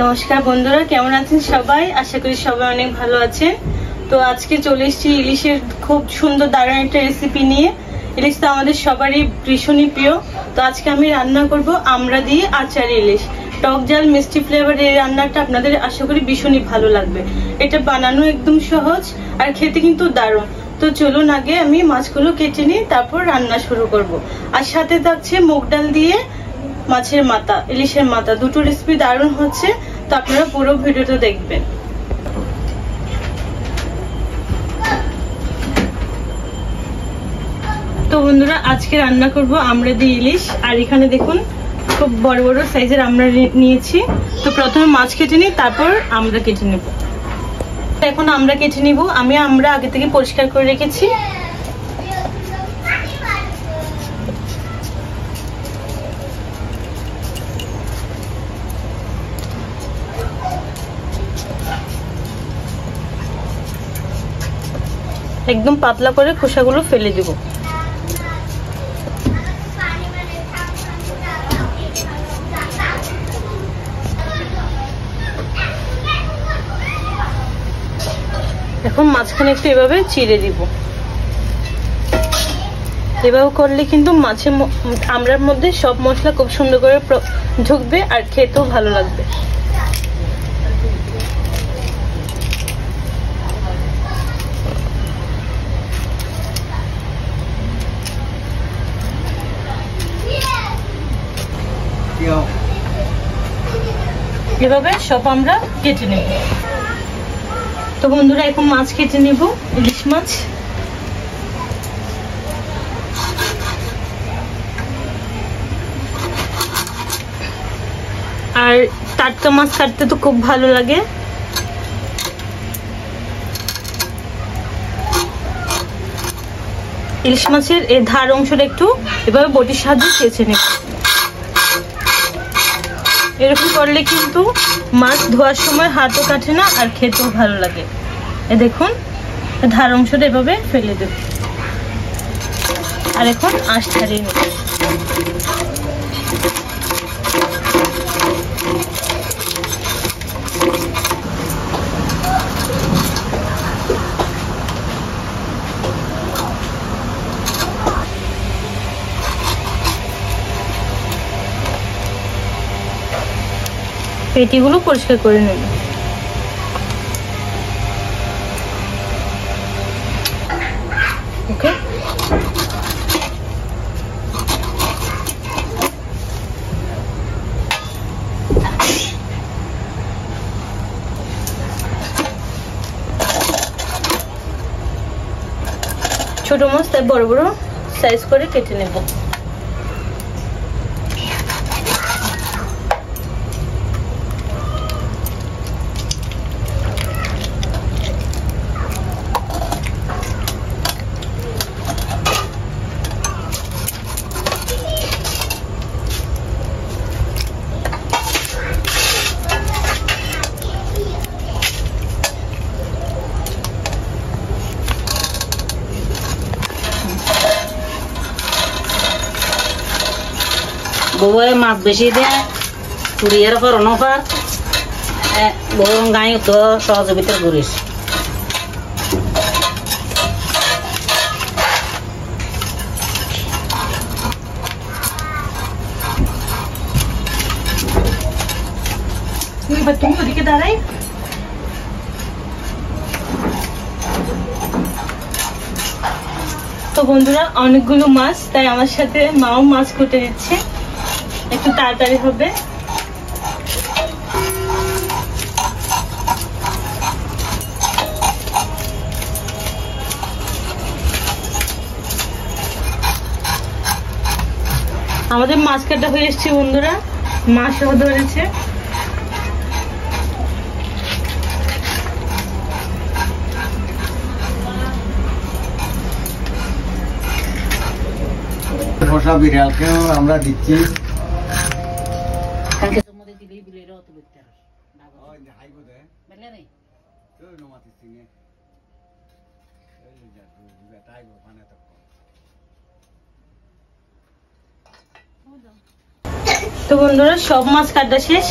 নমস্কার বন্ধুরা, কেমন আছেন সবাই? আশা করি সবাই অনেক ভালো আছেন। তো আজকে চলে এসেছি ইলিশের খুব সুন্দর দারুণ একটা রেসিপি নিয়ে। ইলিশ তো আমাদের সবারই ভীষণই প্রিয়। তো আজকে আমি রান্না করব আমড়া দিয়ে আচার ইলিশ। টক ঝাল মিষ্টি ফ্লেভার এই রান্নাটা আপনাদের আশা করি ভীষণই ভালো লাগবে। এটা বানানো একদম সহজ আর খেতে কিন্তু দারুণ। তো চলুন আগে আমি মাছগুলো কেটে নিই, তারপর রান্না শুরু করব। আর সাথে থাকছে মুগ ডাল দিয়ে মাছের মাথা, ইলিশের মাথা, দুটো রেসিপি দারুণ হচ্ছে। তো আপনারা পুরো ভিডিওটা দেখবেন। তো বন্ধুরা, আজকে রান্না করব আমড়া দিয়ে ইলিশ। আর এখানে দেখুন খুব বড় বড় সাইজের আমড়া নিয়েছি। তো প্রথমে মাছ কেটে নিই, তারপর আমড়া কেটে নেব। এখন আমরা কেটে নিব। আমি আমড়া আগে থেকে পরিষ্কার করে রেখেছি। একদম পাতলা করে খোসাগুলো ফেলে দিব। এখন মাঝখানে একটু এভাবে চিড়ে দিব। এভাবে করলে কিন্তু মাছের আমড়ার মধ্যে সব মশলা খুব সুন্দর করে ঢুকবে আর খেতেও ভালো লাগবে। এভাবে সব আমরা কেটে নেব। তো বন্ধুরা, এখন মাছ কেটে নেব, ইলিশ মাছ। আর টাটকা মাছ কাটতে তো খুব ভালো লাগে। ইলিশ মাছের এই ধার অংশটা একটু এভাবে বটির সাহায্যে চেঁচে নেব। এরকম করলে কিন্তু মাছ ধোয়ার সময় হাতও কাটে না আর খেতেও ভালো লাগে। এ দেখুন, ধার অংশটা এভাবে ফেলে দেব। আর এখন আঁশ ছাড়িয়ে নেব। পেটিগুলো পরিষ্কার করে নেব। ওকে, ছোট মাছ তাই বড় বড় সাইজ করে কেটে নেব। বউয়ে মাছ বেশি দেয়, কুড়িয়ার পর অনফার বউ গাই তো সহযোগিতার করিস। তুমি ওদিকে দাঁড়াই। তো বন্ধুরা, অনেকগুলো মাছ, তাই আমার সাথে মাও মাছ কুটে দিচ্ছে, একটু তাড়াতাড়ি হবে। আমাদের মাছ কাটা হয়ে এসছে বন্ধুরা, মাছও ধরেছে। পোষা বিড়ালকেও আমরা দিচ্ছি। তো বন্ধুরা, সব মাছ কাটা শেষ।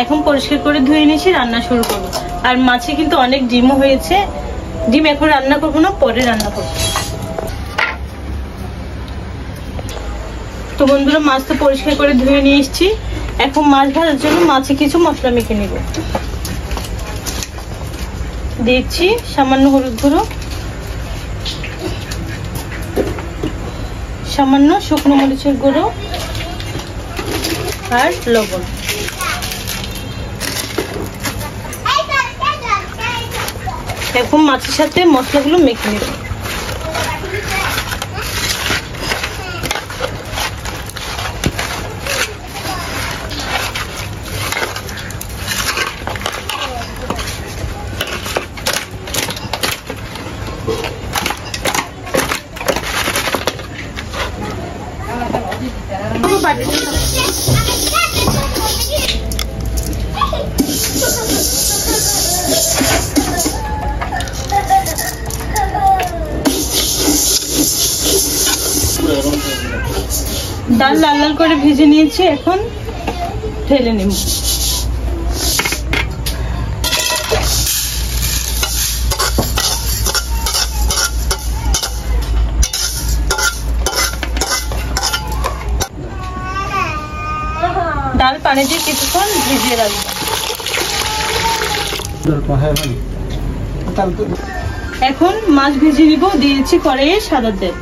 এখন পরিষ্কার করে ধুয়ে নিয়েছি, রান্না শুরু করবো। আর মাছে কিন্তু অনেক ডিমও হয়েছে, ডিম এখন রান্না করবো না, পরে রান্না করবো। তো বন্ধুরা, মাছ তো পরিষ্কার করে ধুয়ে নিয়ে এসেছি। এখন মাছ ভাজার জন্য মাছে কিছু মশলা মেখে নিব। দিচ্ছি সামান্য হলুদ গুঁড়ো, সামান্য শুকনো মরিচের গুঁড়ো আর লবণ। এখন মাছের সাথে মশলাগুলো মেখে নেব। ডাল লাল লাল করে ভেজে নিয়েছি, এখন ঢেলে নেব। ডাল পানি দিয়ে কিছুক্ষণ ভিজিয়ে রাখবো। এখন মাছ ভেজে নিব। দিয়েছি কড়াইয়ে সাদা তেল।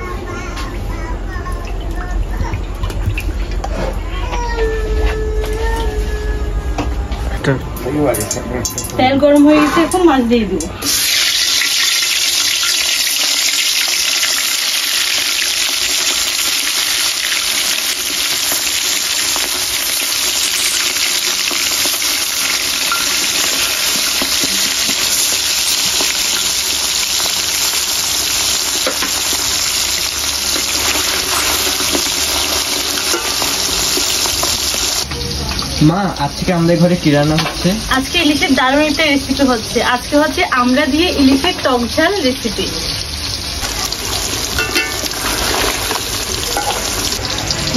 তেল গরম হয়ে গেছে, এখন মাছ দিয়ে দিব। মা, আজকে আমাদের ঘরে কি রান্না হচ্ছে? আজকে ইলিশের দারুণ একটা রেসিপি হচ্ছে। আজকে হচ্ছে আমরা দিয়ে ইলিশের টক ঝাল রেসিপি।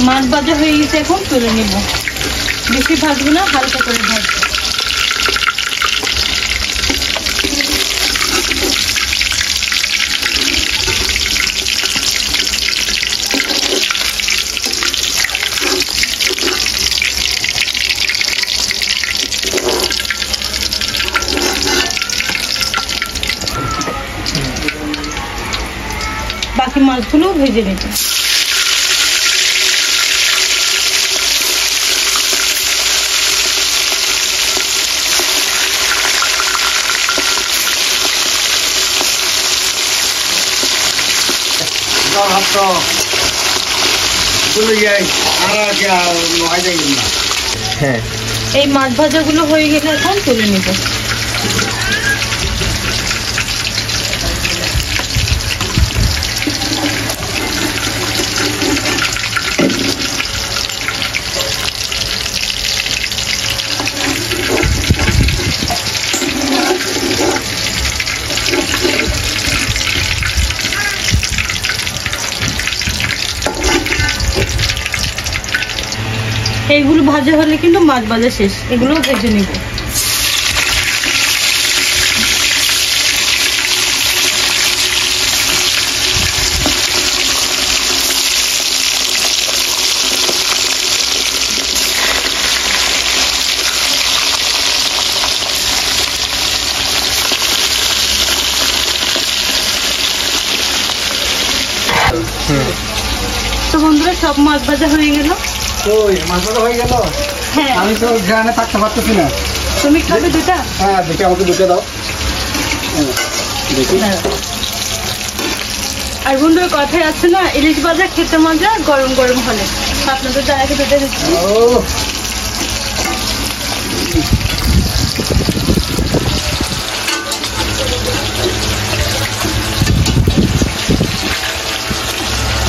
মাছ ভাজা হয়ে গেছে, এখন তুলে নিব। বেশি ভাজবো না, হালকা করে ভাজবো। বাকি মাছগুলো ভেজে নিব। হ্যাঁ, এই মাছ ভাজাগুলো হয়ে গেলে এখন তুলে নিব। এইগুলো ভাজা হলে কিন্তু মাছ ভাজা শেষ, এগুলো ভেজে নিব। তো বন্ধুরা, সব মাছ ভাজা হয়ে গেল। মাছ ভাজা হয়ে গেল। হ্যাঁ, আমি তো গ্রামে থাকতে পারতেছি না। তুমি খাবে দুটা? হ্যাঁ, দেখি আমাকে দুটো দাও। দেখি। আর বন্ধুরা, কথায় আছে না, ইলিশ ভাজা খেতে মজা গরম গরম হলে। আপনাদের জায়গাকে দুটো দিচ্ছি।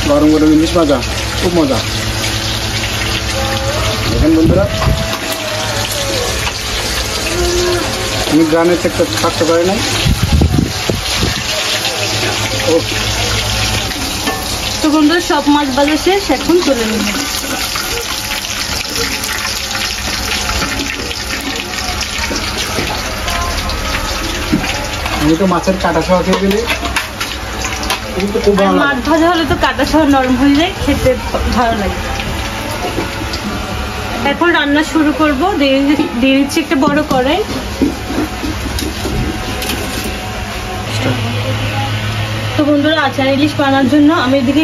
গরম গরম ইলিশ ভাজা খুব মজা। দেখেন বন্ধুরা, আমি গ্রামে থাকতে পারি নাই। তো বন্ধুরা, সব মাছ ভাজা শেষ, এখন তুলে নেব। আমি তো মাছের কাটা সহ খেয়ে গেলে কিন্তু খুব ভালো মাছ লাগে। ভাজা হলে তো কাটা সহ নরম হয়ে যায়, খেতে ভালো লাগে। এখন রান্না শুরু করবো। দিয়ে দিচ্ছি একটা বড় কড়াই। তো বন্ধুরা, আচার ইলিশ বানানোর জন্য আমি এদিকে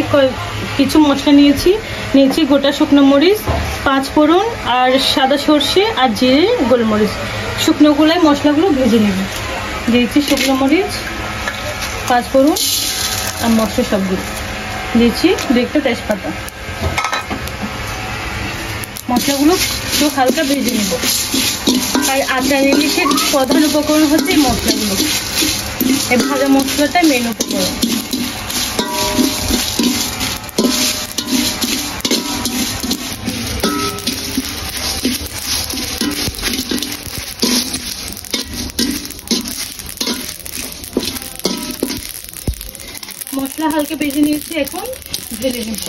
কিছু মশলা নিয়েছি গোটা শুকনো মরিচ, 5 ফোড়ন আর সাদা সর্ষে আর জিরে, গোলমরিচ। শুকনো গুলাই মশলাগুলো ভেজে নেব। দিয়েছি শুকনো মরিচ, 5 ফোড়ন আর মশলা সবগুলো দিয়েছি, 2টা তেজপাতা। মশলাগুলো একটু হালকা ভেজে নেব। আর আচার ইলিশের প্রধান উপকরণ হচ্ছে এই মশলাগুলো। এই ভাজা মশলাটা মেন উপকরণ। মশলা হালকা ভেজে নিয়েছি, এখন ঢেলে নেব।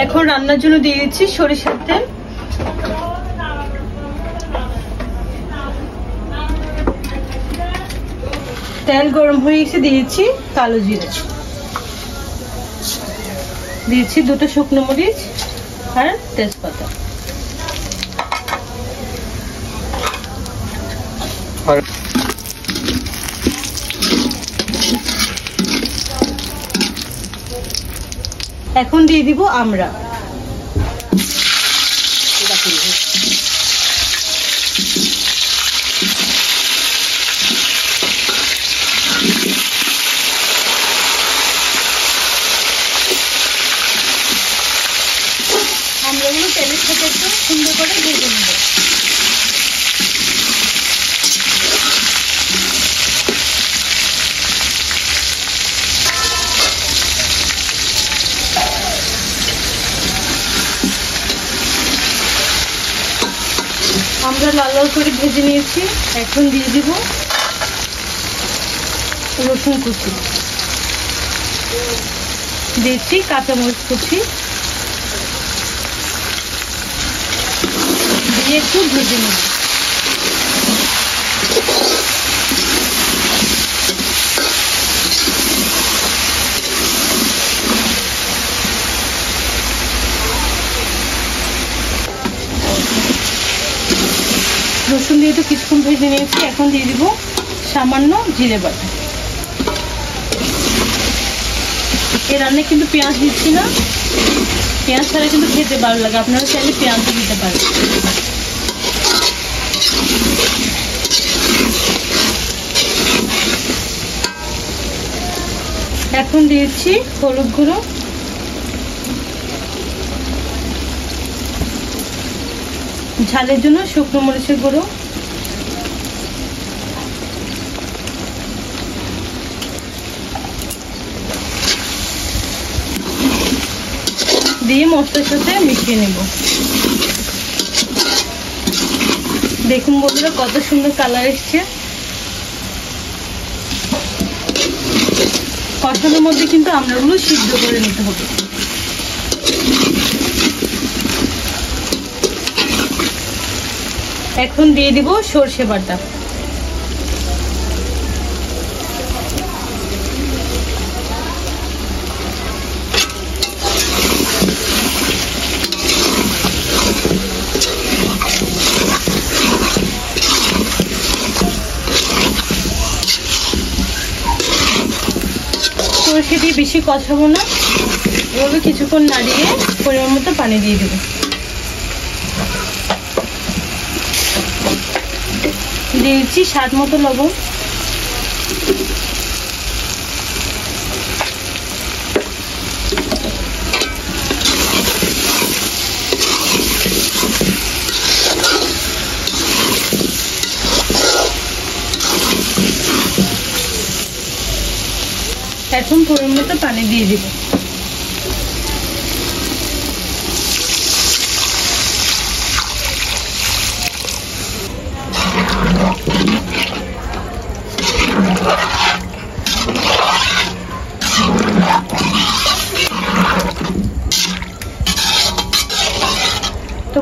এখন রান্নার জন্য দিয়ে দিচ্ছি সরিষার তেল। তেল গরম হয়ে এসে দিয়েছি কালো জিরে, দিয়েছি 2টা শুকনো মরিচ আর তেজপাতা। এখন দিয়ে দিব আমরা। আমরাগুলো তেলের সাথে একটু সুন্দর করে ভেজে নেব। আমরা লাল লাল করে ভেজে নিয়েছি। এখন দিয়ে দিব রসুন কুচি, দিয়েছি কাঁচামরিচ কুচি, দিয়ে একটু ভেজে নেব। রসুন দিয়ে তো কিছুক্ষণ ভেজে নিয়েছি। এখন দিয়ে দিব সামান্য জিরে বাটা। এই রান্নায় কিন্তু পেঁয়াজ দিচ্ছি না, পেঁয়াজ ছাড়া কিন্তু খেতে ভালো লাগে। আপনারা চাইলে পেঁয়াজও দিতে পারেন। এখন দিয়েছি হলুদ গুঁড়ো, ঝালের জন্য শুকনো মরিচের গুঁড়ো, দিয়ে মশলার সাথে মিশিয়ে নেব। দেখুন বন্ধুরা, কত সুন্দর কালার এসছে। কষানোর মধ্যে কিন্তু আমড়াগুলো সিদ্ধ করে নিতে হবে। এখন দিয়ে দিব সরষে বাটা। সরষে দিয়ে বেশি কষাবো না, এভাবে কিছুক্ষণ নাড়িয়ে পরিমাণ মতো পানি দিয়ে দেবো। দিয়েছি স্বাদ মতো লবণ, এখন পরিমাণ মতো পানি দিয়ে দিব।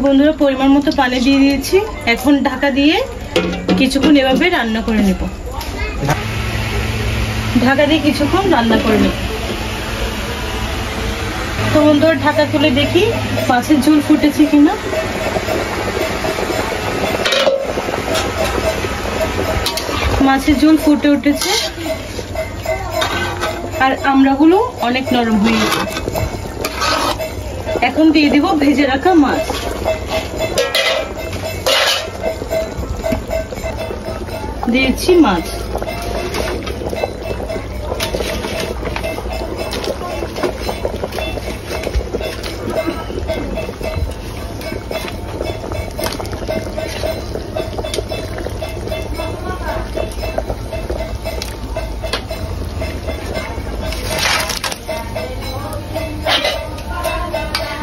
বন্ধুরা পরিমাণ মতো পানি দিয়ে দিয়েছি। এখন ঢাকা দিয়ে কিছুক্ষণ এভাবে রান্না করে নেব। ঢাকা দিয়ে কিছুক্ষণ রান্না করে নেব। তো বন্ধুরা ঢাকা তুলে দেখি মাছের ঝোল ফুটেছে কিনা। মাছের ঝোল ফুটে উঠেছে আর আমড়াগুলো অনেক নরম হয়ে গেছে। এখন দিয়ে দিব ভেজে রাখা মাছ। দিয়েছি মাছ।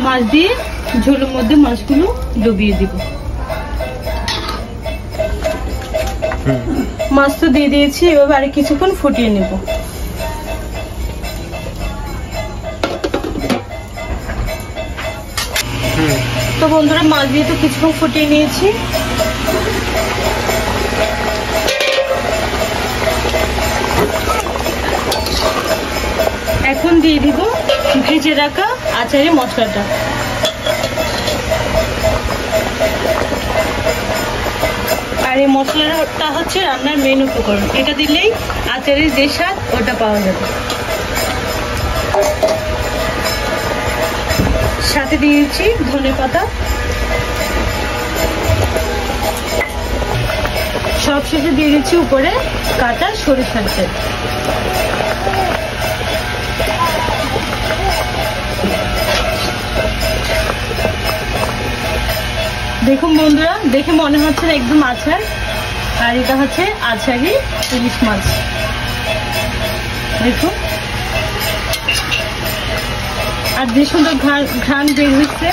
মাছ দিয়ে ঝোলের মধ্যে মাছগুলো ডুবিয়ে দিব। মাছ তো দিয়ে দিয়েছি, এভাবে আর কিছুক্ষণ ফুটিয়ে নেব। তো বন্ধুরা মাছ দিয়ে তো কিছুক্ষণ ফুটিয়ে নিয়েছি। এখন দিয়ে দিব ভেজে রাখা আচারের মশলাটা। আর এই মশলাটা হচ্ছে রান্নার মেন উপকরণ। এটা দিলেই আচারের যে স্বাদ ওটা পাওয়া যাবে। সাথে দিয়েছি ধনেপাতা। সবশেষে দিয়ে দিচ্ছি উপরে কাটা সরিষার তেল। দেখুন বন্ধুরা, দেখে মনে হচ্ছে একদম আচার, আর এটা হচ্ছে আচারি ইলিশ মাছ। দেখুন আর যে সুন্দর ঘ্রাণ বের হচ্ছে।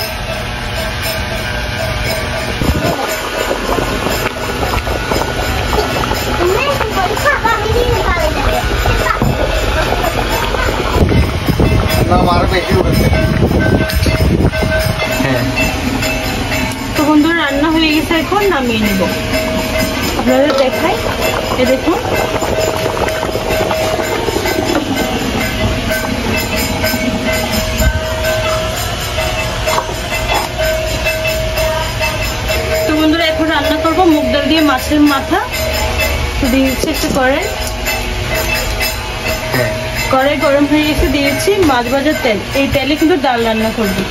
তো বন্ধুরা রান্না হয়ে গেছে, এখন নামিয়ে নেব। আপনাদের দেখাই, এ দেখুন তো বন্ধুরা এখন রান্না করবো মুগ ডাল দিয়ে মাছের মাথা। দিয়েছি একটু কড়াই গরম হয়ে গেছে, দিয়েছি মাছ ভাজার তেল। এই তেলে কিন্তু ডাল রান্না করবো।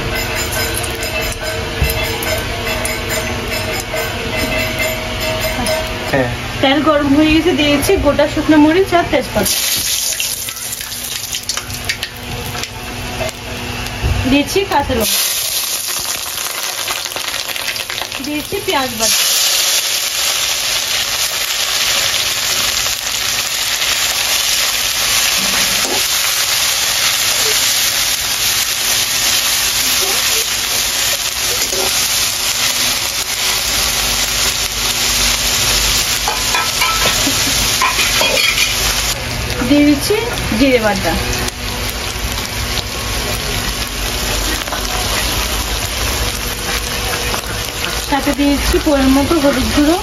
তেল গরম হয়ে গেছে, দিয়েছি গোটা শুকনো মরিচ আর তেজপাতা। দিয়েছি কাঁচা লঙ্কা, দিয়েছি পেঁয়াজ বাটা। দিয়ে দিচ্ছি জিরে বাটা। সাথে দিয়েছি পরিমাণ মতো হলুদ গুঁড়ো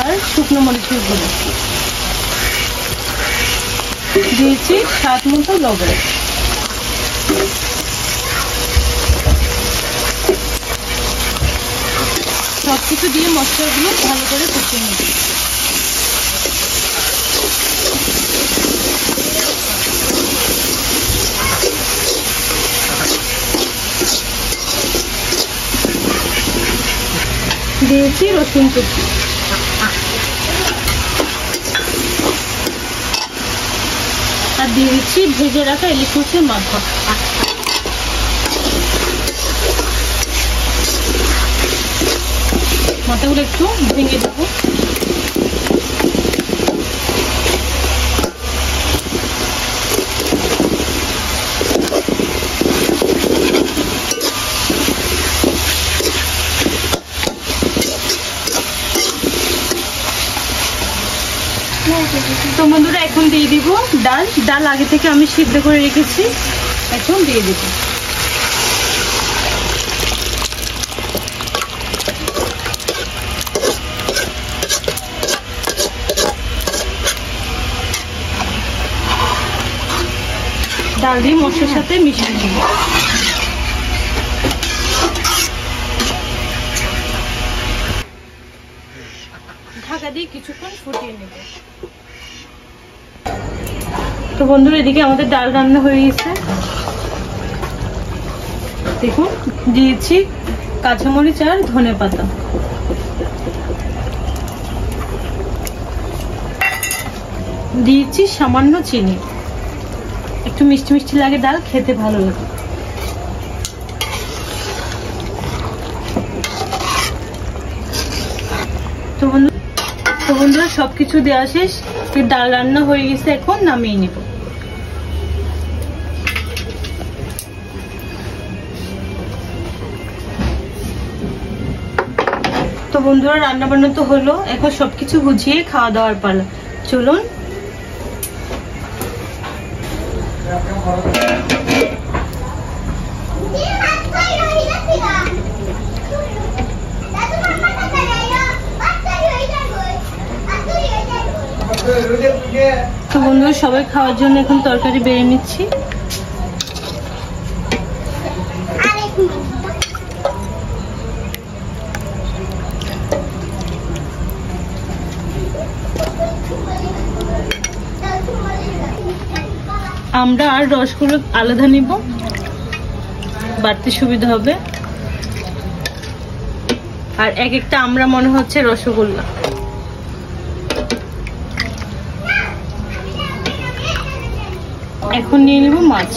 আর শুকনো মরিচের গুঁড়ো। দিয়েছি স্বাদ মতো লবণ। সবকিছু দিয়ে মশলাগুলো ভালো করে কষিয়ে নেব। দিয়েছি রসুন কুচি। আর দিয়ে দিচ্ছি ভেজে রাখা ইলিশ মাছের মাথা। মাথাগুলো একটু ভেঙে দেবো। তো বন্ধুরা এখন দিয়ে দিব ডাল। ডাল আগে থেকে আমি সিদ্ধ করে রেখেছি। এখন দিয়ে দেব। ডাল দিয়ে মশলার সাথে মিশিয়ে দেব। ঢাকা দিয়ে কিছুক্ষণ ফুটিয়ে নেব। তো বন্ধুরা, এদিকে আমাদের ডাল রান্না হয়ে গেছে। দেখুন, দিয়েছি কাঁচামরিচ আর ধনেপাতা। দিয়েছি সামান্য চিনি। একটু মিষ্টি মিষ্টি লাগে, ডাল খেতে ভালো লাগে। তো বন্ধুরা, সবকিছু দেওয়া শেষ। ডাল রান্না হয়ে গেছে, এখন নামিয়ে নেব। তো বন্ধুরা, রান্না বান্না তো হলো, এখন সবকিছু গুছিয়ে খাওয়া দাওয়ার পালা। চলুন। তো বন্ধুরা, সবাই খাওয়ার জন্য এখন তরকারি বেড়ে নিচ্ছি। আমরা আর রসগুলো আলাদা নিব, বাড়তে সুবিধা হবে। আর এক একটা আমরা মনে হচ্ছে রসগোল্লা। এখন নিয়ে নিব মাছ।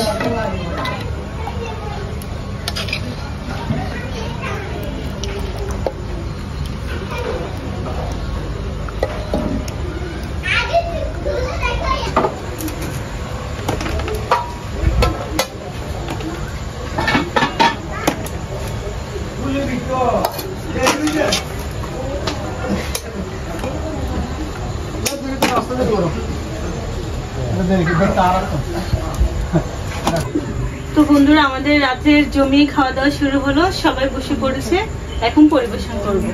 তো বন্ধুরা, আমাদের রাতের জমিয়ে খাওয়া দাওয়া শুরু হলো। সবাই বসে পড়েছে, এখন পরিবেশন করব।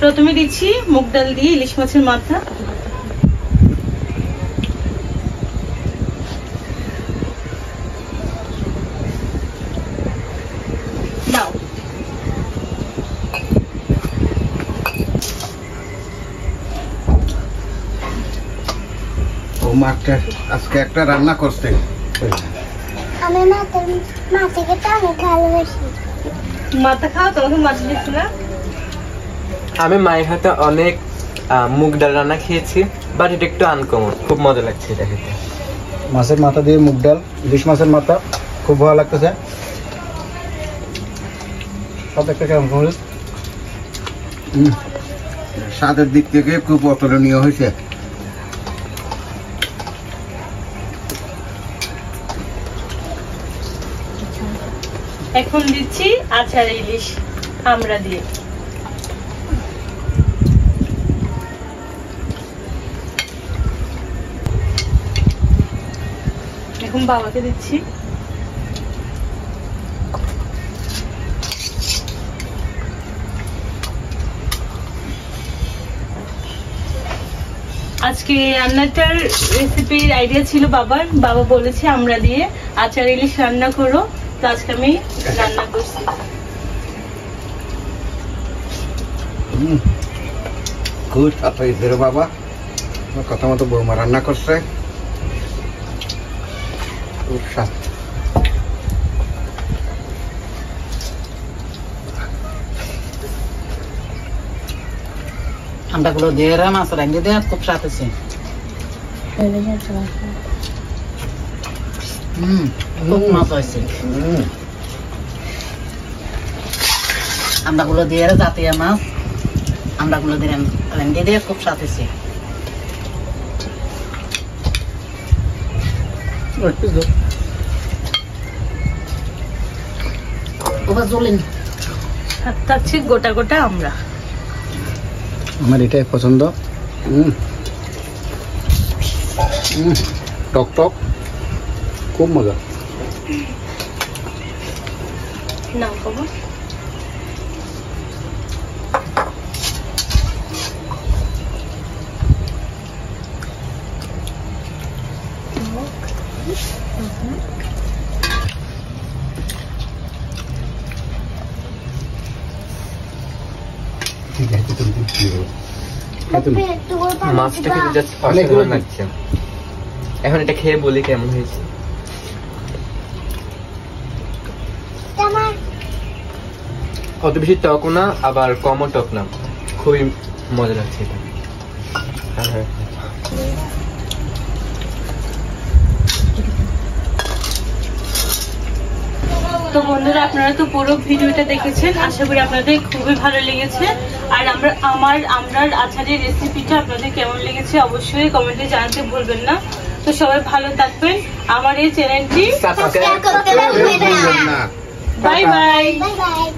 প্রথমে দিচ্ছি মুগ ডাল দিয়ে ইলিশ মাছের মাথা। দাও। মাছটা আজকে একটা রান্না করতে আমি মাছ খেতে অনেক ভালোবাসি। মাথা খাও, তোমাকে মাছ দিচ্ছি না। আমি মায়ের হাতে অনেক মুগ ডাল রান্না খেয়েছি, বাট এটা একটু আনকমন, খুব মজা লাগছে এটা খেতে। মাছের মাথা দিয়ে মুগ ডাল, ইলিশ মাছের মাথা, খুব ভালো লাগতেছে। সব একটা কেমন স্বাদের দিক থেকে খুব অতুলনীয় হয়েছে। এখন দিচ্ছি আচার ইলিশ আমরা দিয়ে। এখন বাবাকে দিচ্ছি। আজকে রান্নাটার রেসিপির আইডিয়া ছিল বাবার। বাবা বলেছে আমরা দিয়ে আচার ইলিশ রান্না করো, তো আজকে আমি রান্না করছি। খুব স্বাদ হয়েছে রে বাবা, কথা মতো বৌমা রান্না করছে, খুব স্বাদ। আমরাগুলো দিয়ে মাছ রাঙিয়ে দেওয়া খুব স্বাদ আছে। খুব মাছ হয়েছে। আমরাগুলো দিয়ে জাতীয় মাছ, আমরাগুলো দিয়ে রাঙিয়ে দেওয়া খুব স্বাদ হয়েছে। থাকছে গোটা গোটা আমরা। আমার এটাই পছন্দ। টক টক খুব মজা। না বাবা ঠিক আছে তুমি কি বলো? মাছটা কিন্তু জাস্ট অসাধারণ লাগছে। এখন এটা খেয়ে বলি কেমন হয়েছে। অত বেশি টকও না আবার কমও টক না, খুবই মজা লাগছে এটা। তো বন্ধুরা আপনারা তো পুরো ভিডিওটা দেখেছেন, আশা করি আপনাদের খুবই ভালো লেগেছে। আর আমরার আচারের রেসিপিটা আপনাদের কেমন লেগেছে অবশ্যই কমেন্টে জানাতে ভুলবেন না। তো সবাই ভালো থাকবেন, আমার এই চ্যানেলটি সাবস্ক্রাইব করতে ভুলবেন না। Bye bye. Bye bye.